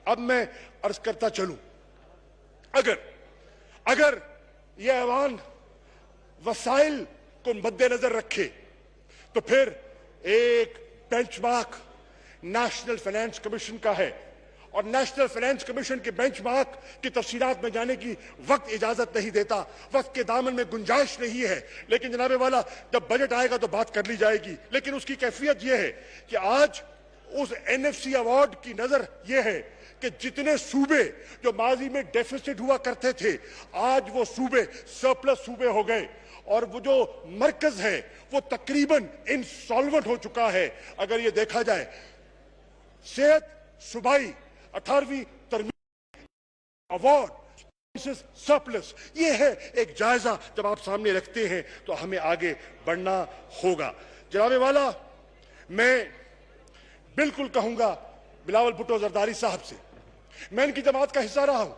B: अब मैं अर्ज करता चलूं, अगर ये ऐवान वसाइल को मद्देनजर रखे तो फिर एक बेंचमार्क नेशनल फाइनेंस कमीशन का है और नेशनल फाइनेंस कमीशन के बेंचमार्क की तफसीलात में जाने की वक्त इजाजत नहीं देता, वक्त के दामन में गुंजाइश नहीं है। लेकिन जनाबे वाला, जब बजट आएगा तो बात कर ली जाएगी। लेकिन उसकी कैफियत यह है कि आज उस NFC अवार्ड की नजर यह है कि जितने सूबे जो माजी में डेफिसिट हुआ करते थे, आज वो सूबे सरप्लस सूबे हो गए और वो जो मरकज है वो तकरीबन इंसॉल्वेंट हो चुका है। अगर ये देखा जाए, सेहत सूबाई 18वीं तरमीम अवार्ड सरप्लस, ये है एक जायजा। जब आप सामने रखते हैं तो हमें आगे बढ़ना होगा। जनाबे वाला, मैं बिल्कुल कहूंगा बिलावल भुट्टो जरदारी साहब से, मैं इनकी जमात का हिस्सा रहा हूं।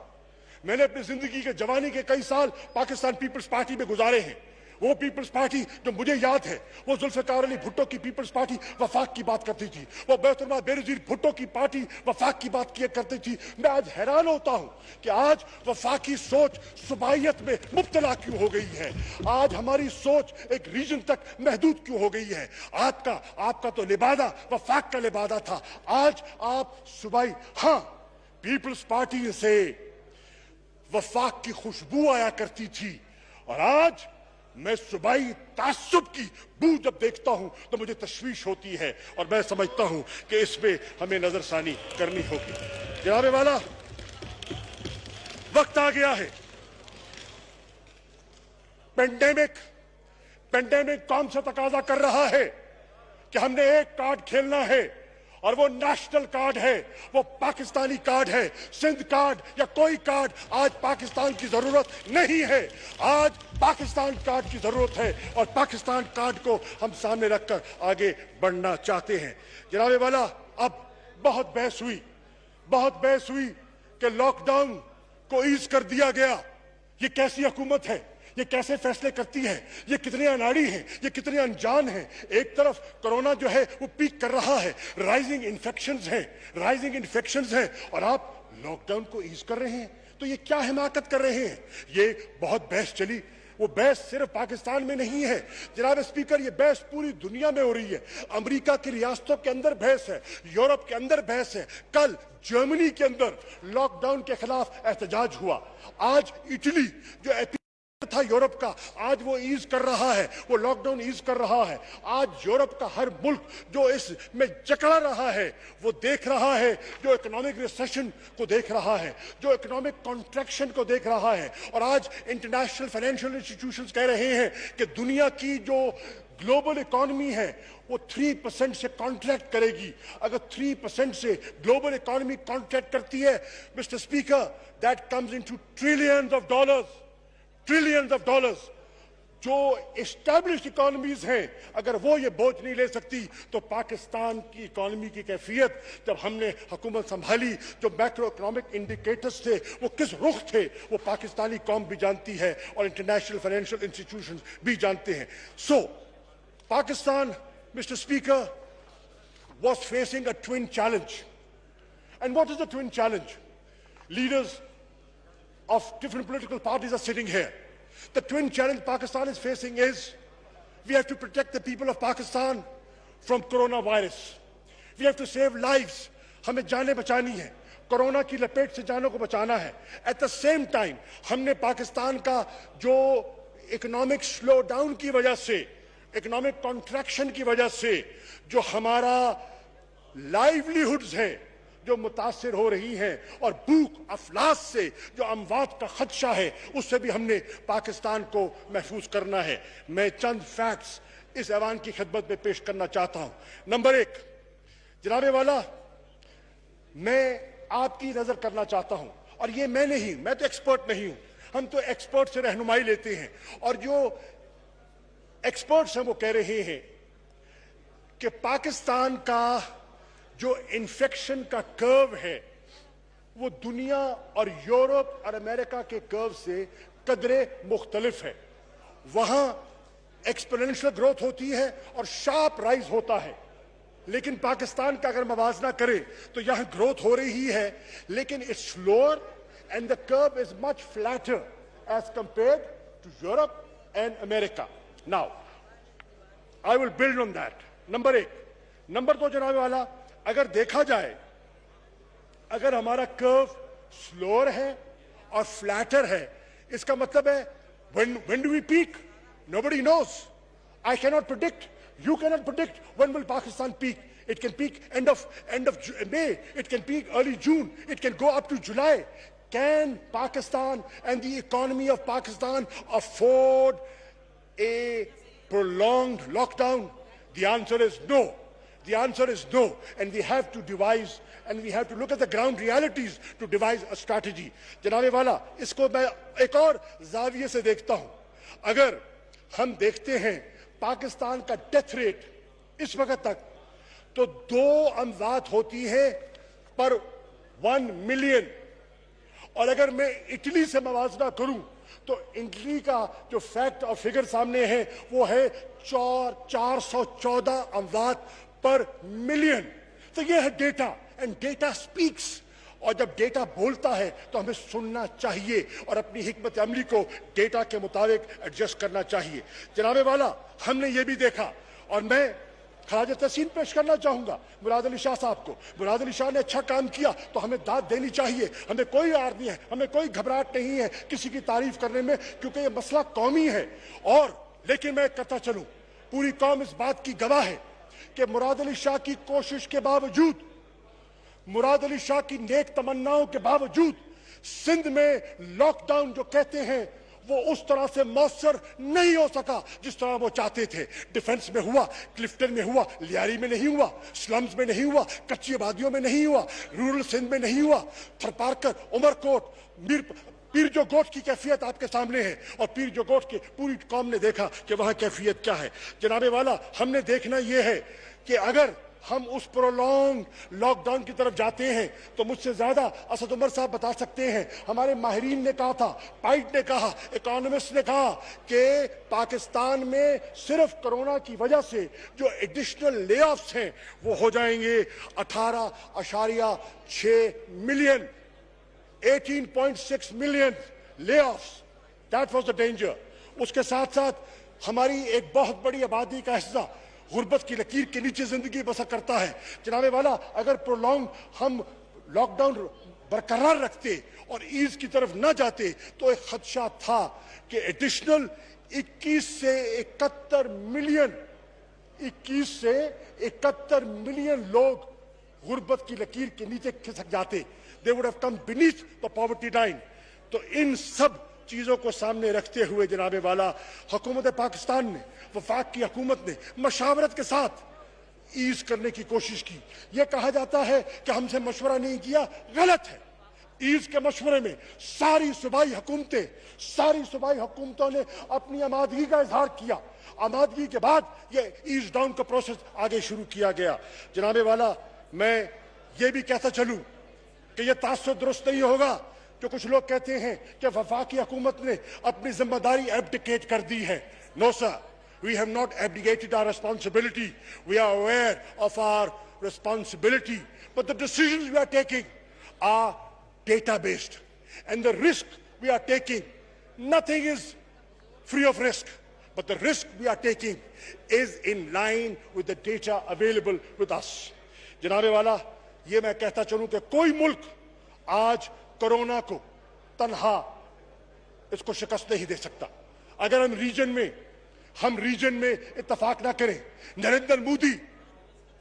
B: मैंने अपनी जिंदगी के जवानी के कई साल पाकिस्तान पीपल्स पार्टी में गुजारे हैं। वो पीपल्स पार्टी जो मुझे याद है, वो जुल्फिकार अली भुट्टो की पीपल्स पार्टी वफाक की बात करती थी, वो बेहतरमा बेनजीर भुट्टो की पार्टी वफाक की बात किया करती थी। मैं आज हैरान होता हूं कि आज वफाकी सोच सुबाहियत में मुब्तला क्यों हो गई है। आज हमारी सोच एक रीजन तक महदूद क्यों हो गई है। आपका तो लिबादा वफाक का लिबादा था, आज आप सुबाई। हाँ, पीपल्स पार्टी से वफाक की खुशबू आया करती थी और आज मैं सुबाई तासुब की बू जब देखता हूं तो मुझे तशवीश होती है और मैं समझता हूं कि इसमें हमें नजरसानी करनी होगी। जनाबे वाला, वक्त आ गया है। पेंडेमिक कौन सा तकाजा कर रहा है कि हमने एक कार्ड खेलना है और वो नेशनल कार्ड है, वो पाकिस्तानी कार्ड है। सिंध कार्ड या कोई कार्ड आज पाकिस्तान की जरूरत नहीं है। आज पाकिस्तान कार्ड की जरूरत है और पाकिस्तान कार्ड को हम सामने रखकर आगे बढ़ना चाहते हैं। जनाबे वाला, अब बहुत बहस हुई कि लॉकडाउन को ईज कर दिया गया। ये कैसी हुकूमत है, ये कैसे फैसले करती है, ये कितने अनाड़ी हैं, ये कितने अनजान हैं। एक तरफ कोरोना जो है वो पीक कर रहा है, राइजिंग इन्फेक्शंस हैं और आप लॉकडाउन को ईज कर रहे हैं। तो ये क्या हिमाकत कर रहे हैं। ये बहुत बहस चली। वो बहस सिर्फ पाकिस्तान में नहीं है जनाब स्पीकर, ये बहस पूरी दुनिया में हो रही है। अमेरिका की रियासतों के अंदर बहस है, यूरोप के अंदर बहस है। कल जर्मनी के अंदर लॉकडाउन के खिलाफ एहतजाज हुआ। आज इटली जो था यूरोप का, आज वो ईज कर रहा है, वो लॉकडाउन ईज कर रहा है। आज यूरोप का हर मुल्क जो इसमें जकड़ा रहा है, वो देख रहा है, जो इकोनॉमिक रिसेशन को देख रहा है, जो इकोनॉमिक कॉन्ट्रैक्शन को देख रहा है। और आज इंटरनेशनल फाइनेंशियल इंस्टीट्यूशंस कह रहे हैं कि दुनिया की जो ग्लोबल इकोनॉमी है वो 3% से कॉन्ट्रैक्ट करेगी। अगर 3% से ग्लोबल इकोनॉमी कॉन्ट्रैक्ट करती है mister speaker, that comes into trillions of dollars. जो एस्टैब्लिश्ड इकोनॉमीज हैं, अगर वो ये बोझ नहीं ले सकती तो पाकिस्तान की इकोनॉमी की कैफियत, जब हमने हुकूमत संभाली, जो मैक्रो इकोनॉमिक इंडिकेटर्स थे वो किस रुख थे, वो पाकिस्तानी कौम भी जानती है और इंटरनेशनल फाइनेंशियल इंस्टीट्यूशंस भी जानते हैं। सो Pakistan, Mr. Speaker, was facing a twin challenge. And what is the twin challenge? Leaders of different political parties are sitting here. The twin challenge Pakistan is facing is we have to protect the people of Pakistan from coronavirus. We have to save lives. हमें जानें बचानी है, कोरोना की लपेट से जानों को बचाना है. At the same time, हमने पाकिस्तान का जो इकोनॉमिक स्लो डाउन की वजह से, इकोनॉमिक कॉन्ट्रैक्शन की वजह से जो हमारा लाइवलीहुड्स है जो मुतासिर हो रही हैं और भूख अफलास से जो अमवात का खदशा है, उससे भी हमने पाकिस्तान को महफूज करना है. मैं चंद फैक्ट्स इस ऐवान की खिदमत में पेश करना चाहता हूं. नंबर 1, जनाबे वाला, मैं आपकी नजर करना चाहता हूं, और ये मैं नहीं, मैं तो एक्सपर्ट नहीं हूं, हम तो एक्सपर्ट से रहनुमाई लेते हैं, और जो एक्सपर्ट्स हैं वो कह रहे हैं कि पाकिस्तान का जो इन्फेक्शन का कर्व है वो दुनिया और यूरोप और अमेरिका के कर्व से कदरे मुख्तलिफ है. वहां एक्सपोनेंशियल ग्रोथ होती है और शार्प राइज होता है, लेकिन पाकिस्तान का अगर मवाजना करें तो यहां ग्रोथ हो रही है, लेकिन it's slower and the curve is much flatter as compared to Europe and America. Now I will build on that. Number 1. Number 2, जनाब वाला, अगर देखा जाए, अगर हमारा कर्व स्लोअर है और फ्लैटर है, इसका मतलब है when do we peak? Nobody knows. I cannot predict. You cannot predict when will Pakistan peak. It can peak end of May. It can peak early June. It can go up to July. Can Pakistan and the economy of Pakistan afford a prolonged lockdown? The answer is no. The answer is no, and we have to devise, and we have to look at the ground realities to devise a strategy. जनाबे वाला, इसको मैं एक और जाविये से देखता हूं. अगर हम देखते हैं पाकिस्तान का डेथ रेट इस वक्त तक, तो 2 अमवात होती है पर 1 मिलियन. और अगर मैं इटली से मवाजना करूं तो इटली का जो फैक्ट और फिगर सामने है वो है 414 अमवात पर मिलियन. तो ये है डेटा, एंड डेटा स्पीक्स. और जब डेटा बोलता है तो हमें सुनना चाहिए और अपनी हिकमत अमली को डेटा के मुताबिक एडजस्ट करना चाहिए. जनाबे वाला, हमने ये भी देखा, और मैं खराज तहसीन पेश करना चाहूंगा मुराद अली शाह साहब को. मुराद अली शाह ने अच्छा काम किया तो हमें दाद देनी चाहिए. हमें कोई आर नहीं है, हमें कोई घबराहट नहीं है किसी की तारीफ करने में, क्योंकि ये मसला कौमी है. और लेकिन मैं कहता चलूं, पूरी कौम इस बात की गवाह है कि मुराद अली शाह की कोशिश के बावजूद, मुराद अली शाह की नेक तमन्नाओं के बावजूद, सिंध में लॉकडाउन जो कहते हैं वो उस तरह से मौसर नहीं हो सका जिस तरह वो चाहते थे. डिफेंस में हुआ, क्लिफ्टन में हुआ, लियारी में नहीं हुआ, स्लम्स में नहीं हुआ, कच्ची आबादियों में नहीं हुआ, रूरल सिंध में नहीं हुआ. थरपारकर, उमरकोट, पीर जो गोट की कैफियत आपके सामने है, और पीर जो गोट की पूरी कौम ने देखा कि वहां कैफियत क्या है. जनाबे वाला, हमने देखना यह है कि अगर हम उस प्रोलॉन्ग लॉकडाउन की तरफ जाते हैं तो मुझसे ज्यादा असद उमर साहब बता सकते हैं. हमारे माहिरीन ने कहा था, पाइट ने कहा, इकोनॉमिस्ट ने कहा कि पाकिस्तान में सिर्फ कोरोना की वजह से जो एडिशनल ले ऑफ्स हैं वो हो जाएंगे 18.6 million. 18.6 million layoffs. That was the danger. उसके साथ साथ हमारी एक बहुत बड़ी आबादी का हिस्सा गुर्बत की लकीर के नीचे जिंदगी बसर करता है. जनाबे वाला, अगर प्रोलॉन्ग हम लॉकडाउन बरकरार रखते और ईज की तरफ न जाते तो एक खदशा था कि एडिशनल 21 से 71 मिलियन लोग गुर्बत की लकीर के नीचे खिसक जाते. They would have come beneath the poverty line. तो इन सब चीजों को सामने रखते हुए जनाबे वाला, हुकूमत पाकिस्तान ने, वफाक की हुकूमत ने मशावरत के साथ ईज करने की कोशिश की. यह कहा जाता है कि हमसे मशवरा नहीं किया, गलत है. ईज के मशवरे में सारी सूबाई हुकूमतों ने अपनी आमादगी का इजहार किया. आमादगी के बाद ये ईज डाउन का प्रोसेस आगे शुरू किया गया. जनाबे वाला, मैं ये भी कहता चलूं कि यह तासुब दुरुस्त नहीं होगा जो कुछ लोग कहते हैं कि वफाकी हुकूमत ने अपनी जिम्मेदारी एब्डिकेट कर दी है. No sir, we have not abdicated our responsibility. We are aware of our responsibility, but the decisions we are taking are data based, and the risk we are taking, nothing is free of risk, but the risk we are taking is in line with the data available with us. जनाबे वाला, ये मैं कहता चलूं कि कोई मुल्क आज कोरोना को तन्हा इसको शिकस्त नहीं दे सकता। अगर हम रीजन में इत्तेफाक ना करें, नरेंद्र मोदी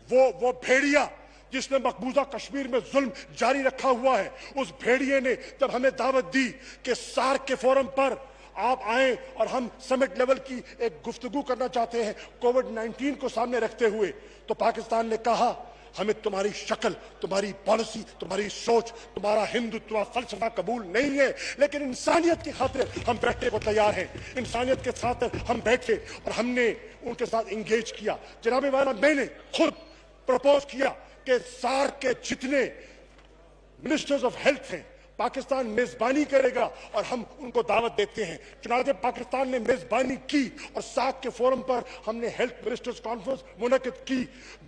B: वो भेड़िया जिसने मकबूजा कश्मीर में जुल्म जारी रखा हुआ है, उस भेड़िए ने जब हमें दावत दी कि सार्क के फोरम पर आप आए और हम समिट लेवल की एक गुफ्तगू करना चाहते हैं कोविड-19 को सामने रखते हुए, तो पाकिस्तान ने कहा हमें तुम्हारी शक्ल, तुम्हारी पॉलिसी, तुम्हारी सोच, तुम्हारा हिंदुत्व फलसफा कबूल नहीं है, लेकिन इंसानियत की खातिर हम बैठने को तैयार हैं। इंसानियत के खातिर हम बैठे और हमने उनके साथ इंगेज किया। जनाबे वाला, मैंने खुद प्रपोज किया कि सार्क के जितने मिनिस्टर्स ऑफ हेल्थ हैं, पाकिस्तान मेजबानी करेगा और हम उनको दावत देते हैं। चुनाचे पाकिस्तान ने मेजबानी की और सार्क के फोरम पर हमने हेल्थ मिनिस्टर्स कॉन्फ्रेंस मुनक्किद की।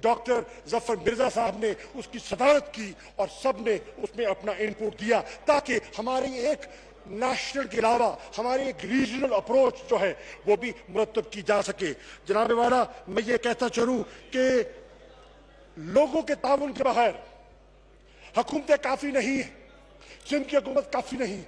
B: डॉक्टर जफर मिर्जा साहब ने उसकी सदारत की और सब ने उसमें अपना इनपुट दिया, ताकि हमारी एक नेशनल के अलावा हमारी एक रीजनल अप्रोच जो है वो भी मुरतब की जा सके। जनाबे वाला, मैं ये कहता चलूं कि लोगों के ताउन के बगैर हुकूमतें काफी नहीं है। सिंध की हुकूमत काफी नहीं है,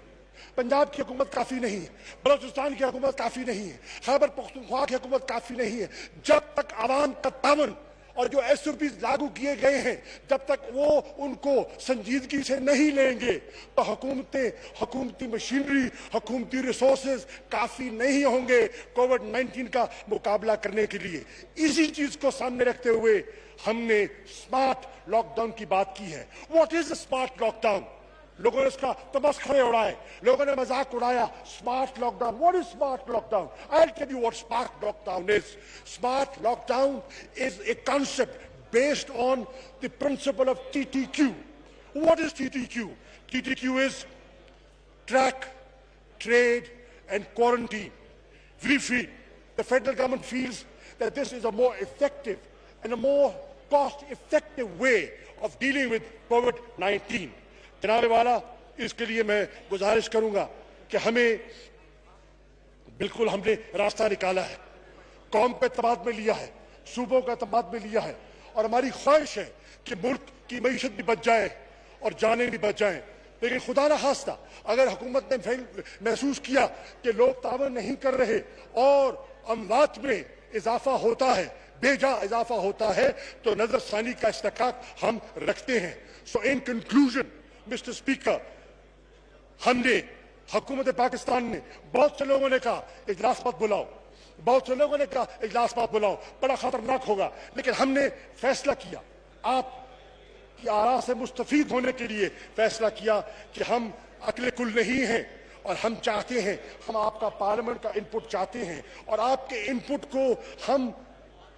B: पंजाब की हुकूमत काफी नहीं है, बलोचिस्तान की हुकूमत काफी नहीं है, खैबर पख्तूनख्वा की हुकूमत काफी नहीं है। जब तक आवाम का तावन और जो SOP लागू किए गए हैं, जब तक वो उनको संजीदगी से नहीं लेंगे, तो हुकूमती मशीनरी, हुकूमती रिसोर्सेज काफी नहीं होंगे कोविड-19 का मुकाबला करने के लिए। इसी चीज को सामने रखते हुए हमने स्मार्ट लॉकडाउन की बात की है। What is smart lockdown? लोगों ने इसका तमस्खरे उड़ाए, लोगों ने मजाक उड़ाया। Smart lockdown, what is smart lockdown? I will tell you what smart lockdown is. Smart lockdown is a concept based on the principle of TTQ. What is TTQ? TTQ is track, trade, and quarantine. We feel, the federal government feels that this is a more effective and a more cost-effective way of dealing with COVID-19. जनाबे वाला, इसके लिए मैं गुजारिश करूंगा कि हमने रास्ता निकाला है, कौम पे तबाद में लिया है, सूबों का तबाद में लिया है, और हमारी ख्वाहिश है कि मुल्क की मईशत भी बच जाए और जानें भी बच जाएं। लेकिन खुदा न खास्ता अगर हुकूमत ने महसूस किया कि लोग तावन नहीं कर रहे और अमवात में इजाफा होता है, बेजा इजाफा होता है, तो नजरसानी का इस्तेकाक हम रखते हैं। सो इन कंक्लूजन मिस्टर स्पीकर, हमने, हुकूमत पाकिस्तान ने, बहुत से लोगों ने कहा इजलास मत बुलाओ, बहुत से लोगों ने कहा इजलास मत बुलाओ, बड़ा खतरनाक होगा, लेकिन हमने फैसला किया, आपकी आरा से मुस्तफीद होने के लिए फैसला किया कि हम अकले कुल नहीं हैं और हम चाहते हैं, हम आपका पार्लियामेंट का इनपुट चाहते हैं और आपके इनपुट को हम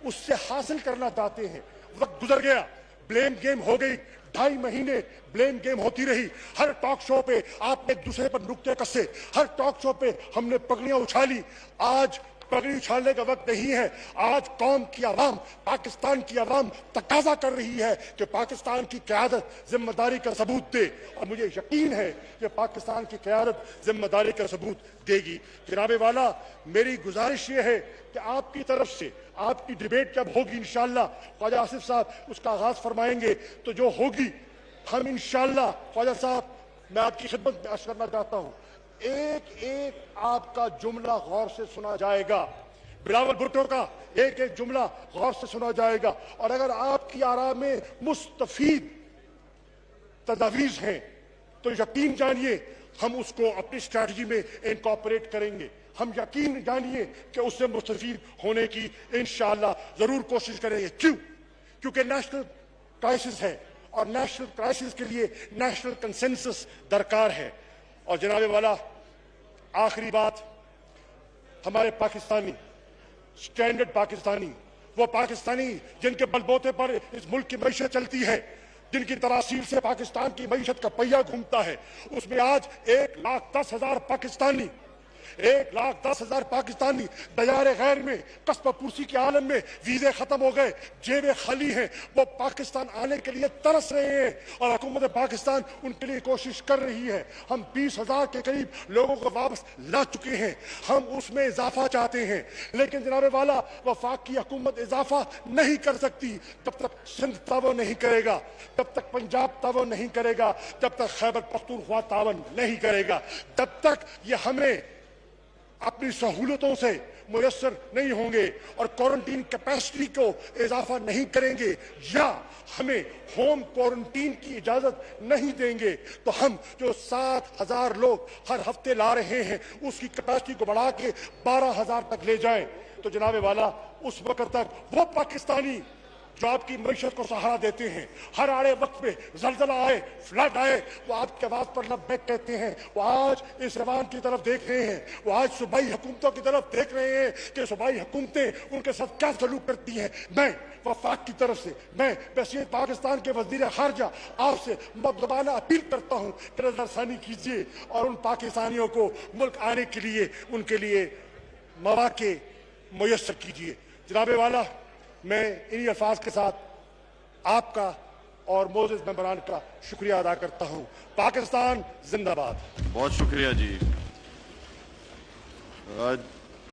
B: उससे हासिल करना चाहते हैं। वक्त गुजर गया, ब्लेम गेम हो गई, 2.5 महीने ब्लेम गेम होती रही। हर टॉक शो पे आपने एक दूसरे पर नुक्ते कसे, हर टॉक शो पे हमने पगड़ियां उछाली। आज पगड़ी उछालने का वक्त नहीं है। आज कौम की आवाम, पाकिस्तान की आवाम तकाजा कर रही है कि पाकिस्तान की क़यादत जिम्मेदारी का सबूत दे, और मुझे यकीन है कि पाकिस्तान की क़यादत जिम्मेदारी का सबूत देगी। जनाबे वाला, मेरी गुजारिश ये है कि आपकी तरफ से आपकी डिबेट जब होगी इंशाअल्लाह, ख्वाजा आसिफ साहब उसका आगाज फरमाएंगे, तो जो होगी हम इंशाअल्लाह, ख्वाजा साहब मैं आपकी खिदमत में अर्ज करना चाहता हूं, एक एक आपका जुमला गौर से सुना जाएगा, बिलावल भुट्टो का एक एक जुमला गौर से सुना जाएगा, और अगर आपकी आरा में मुस्तफीद तजावीज हैं तो यकीन जानिए हम उसको अपनी स्ट्रैटेजी में इनकॉर्पोरेट करेंगे। हम यकीन जानिए कि उससे मुस्तफीद होने की इंशाअल्लाह जरूर कोशिश करेंगे। क्योंकि नेशनल क्राइसिस है और नेशनल क्राइसिस के लिए नेशनल कंसेंसस दरकार है। और जनाबे वाला, आखिरी बात, हमारे पाकिस्तानी, स्टैंडर्ड पाकिस्तानी, वो पाकिस्तानी जिनके बलबूते पर इस मुल्क की मईशत चलती है, जिनकी तरासील से पाकिस्तान की मईशत का पहिया घूमता है, उसमें आज 1,10,000 पाकिस्तानी 1,10,000 पाकिस्तानी दयारे गैर में कस्बा पुरसी के आलम में वीजे खत्म हो गए, जेबें खाली हैं, वो पाकिस्तान आने के लिए तरस रहे हैं और हुकूमत पाकिस्तान उनके लिए कोशिश कर रही है। हम 20,000 के करीब लोगों को वापस ला चुके हैं, हम उसमें इजाफा चाहते हैं, लेकिन जनाबे वाला वफाकी हुकूमत इजाफा नहीं कर सकती जब तक सिंध तावन नहीं करेगा, जब तक पंजाब तावन नहीं करेगा, जब तक खैबर पख्तूनख्वा तावन नहीं करेगा, तब तक ये हमें अपनी सहूलतों से मुयस्सर नहीं होंगे और क्वारंटीन कैपेसिटी को इजाफा नहीं करेंगे या हमें होम क्वारंटीन की इजाजत नहीं देंगे तो हम जो 7,000 लोग हर हफ्ते ला रहे हैं उसकी कैपेसिटी को बढ़ा के 12,000 तक ले जाएं। तो जनाबे वाला उस वक्त तक वो पाकिस्तानी जो आपकी मईशत को सहारा देते हैं, हर आड़े वक्त में जलजला आए, फ्लड आए, वो आपके आवाज पर लब्बैक कहते हैं, वो आज इस रवान की तरफ देख रहे हैं, वो आज सूबाई हुकूमतों की तरफ देख रहे हैं कि सूबाई हुकूमतें उनके साथ क्या सलूक करती हैं। मैं वफाक की तरफ से, मैं वसीयत पाकिस्तान के वज़ीर खारजा आपसे मुद्दबाना अपील करता हूँ कि नजरसानी कीजिए और उन पाकिस्तानियों को मुल्क आने के लिए उनके लिए मौके मुयस्सर कीजिए। जनाबे वाला, मैं इन्हीं अल्फाज के साथ आपका और मोज़ेज़ मेंबरान का शुक्रिया अदा करता हूं। पाकिस्तान जिंदाबाद।
A: बहुत शुक्रिया जी।